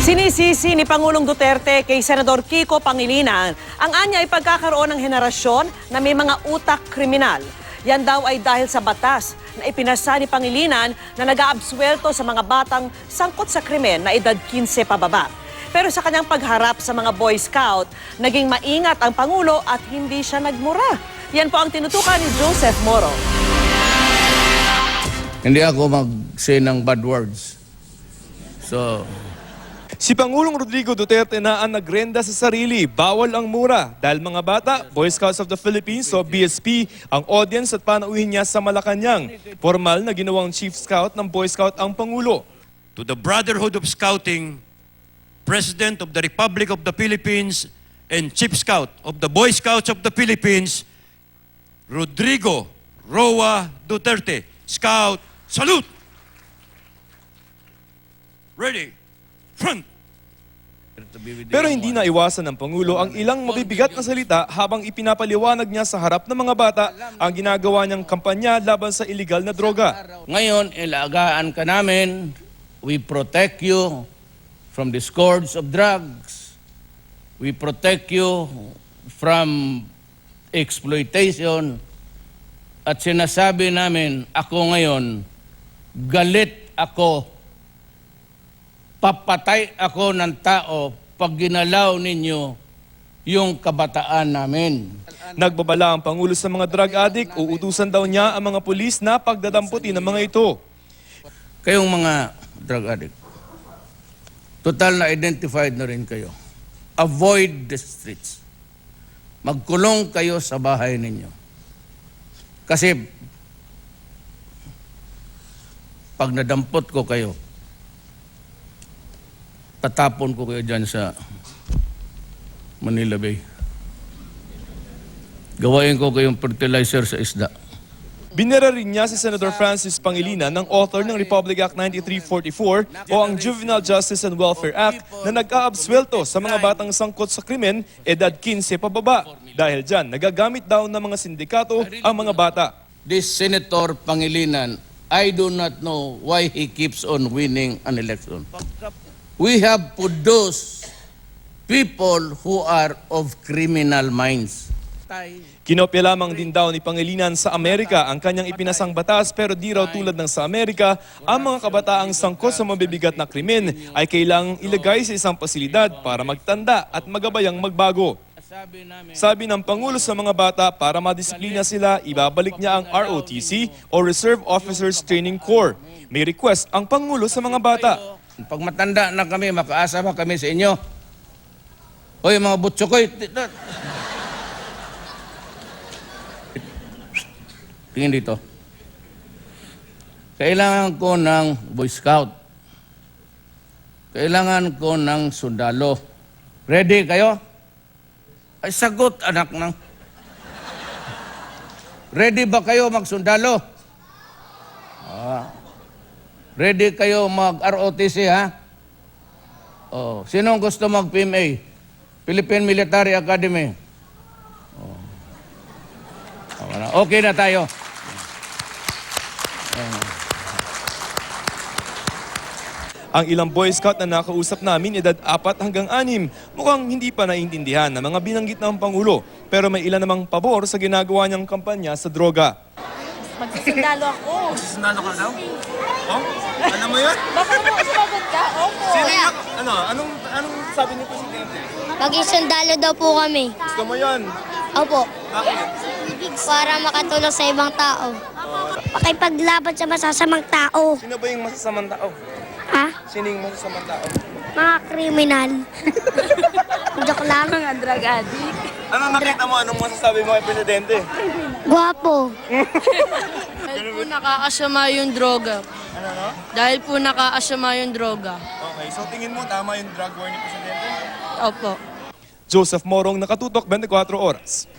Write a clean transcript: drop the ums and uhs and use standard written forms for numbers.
Sinisisi ni Pangulong Duterte kay Senador Kiko Pangilinan ang anya ay pagkakaroon ng henerasyon na may mga utak kriminal. Yan daw ay dahil sa batas na ipinasa ni Pangilinan na nag-aabsuelto sa mga batang sangkot sa krimen na edad 15 pababa. Pero sa kanyang pagharap sa mga Boy Scout, naging maingat ang Pangulo at hindi siya nagmura. Yan po ang tinutukan ni Joseph Moro. Hindi ako mag-say ng bad words. Si Pangulong Rodrigo Duterte na ang nagrenda sa sarili, bawal ang mura dahil mga bata, Boy Scouts of the Philippines o BSP, ang audience at panauhin niya sa Malacanang. Formal na ginawang Chief Scout ng Boy Scout ang Pangulo. To the Brotherhood of Scouting, President of the Republic of the Philippines and Chief Scout of the Boy Scouts of the Philippines, Rodrigo Roa Duterte. Scout, salute! Ready, front! Pero hindi na iwasan ng Pangulo ang ilang mabibigat na salita habang ipinapaliwanag niya sa harap ng mga bata ang ginagawa niyang kampanya laban sa iligal na droga. Ngayon, ilagaan ka namin. We protect you from the scourge of drugs. We protect you from exploitation. At sinasabi namin, ako ngayon, galit ako, papatay ako ng tao pag ginalaw ninyo yung kabataan namin. Nagbabala ang Pangulo sa mga drug addict, uutusan daw niya ang mga pulis na pagdadamputin ng mga ito. Kayong mga drug addict, total na identified na rin kayo. Avoid the streets. Magkulong kayo sa bahay ninyo. Kasi pag nadampot ko kayo, tatapon ko kayo dyan sa Manila Bay. Gawain ko kayong fertilizer sa isda. Binera rin niya si Senator Francis Pangilinan ng author ng Republic Act 9344 o ang Juvenile Justice and Welfare Act na nag-aabsuelto sa mga batang sangkot sa krimen edad 15 pababa. Dahil dyan, nagagamit daw ng mga sindikato ang mga bata. This Senator Pangilinan, I do not know why he keeps on winning an election. We have produced people who are of criminal minds. Kinopya lamang din daw ni Pangilinan sa Amerika ang kanyang ipinasang batas pero di raw tulad ng sa Amerika, ang mga kabataang sangkot sa mabibigat na krimen ay kailangang ilagay sa isang pasilidad para magtanda at magabayang magbago. Sabi ng Pangulo sa mga bata, para madisiplina sila, ibabalik niya ang ROTC o Reserve Officers Training Corps. May request ang Pangulo sa mga bata. Pag matanda na kami, makaasa pa kami sa inyo. Hoy, mga butsokoy. Tingin dito. Kailangan ko ng Boy Scout. Kailangan ko ng sundalo. Ready kayo? Ay, sagot, anak ng. Ready ba kayo magsundalo? Ready kayo mag-ROTC, ha? Oh, sinong gusto mag-PMA? Philippine Military Academy. Okay na tayo. Ang ilang Boy Scout na nakausap namin edad 4 hanggang 6, mukhang hindi pa naiintindihan ng mga binanggit ng Pangulo. Pero may ilan namang pabor sa ginagawa niyang kampanya sa droga. Magsusundalo ako. Sinalo ka daw? Oh? Alam mo yun? Baka mo sumagot ka? Opo. Anong sabi niyo po si Presidente? Maging sundalo daw po kami. Gusto mo yun? Opo. Bakit? Para makatulong sa ibang tao. Pakipaglaban sa masasamang tao. Sino ba yung masasamang tao? Ha? Sino yung masasamang tao? Mga kriminal. Joke lang. Mga drug addict. Anong nakita mo? Anong masasabi mo kay Presidente? Guwapo. Dahil po nakakasama yung droga. Ano? Dahil po nakakasama yung droga. Okay, so tingin mo tama yung drug war ni Presidente? Opo. Joseph Morong, Nakatutok, 24 Oras.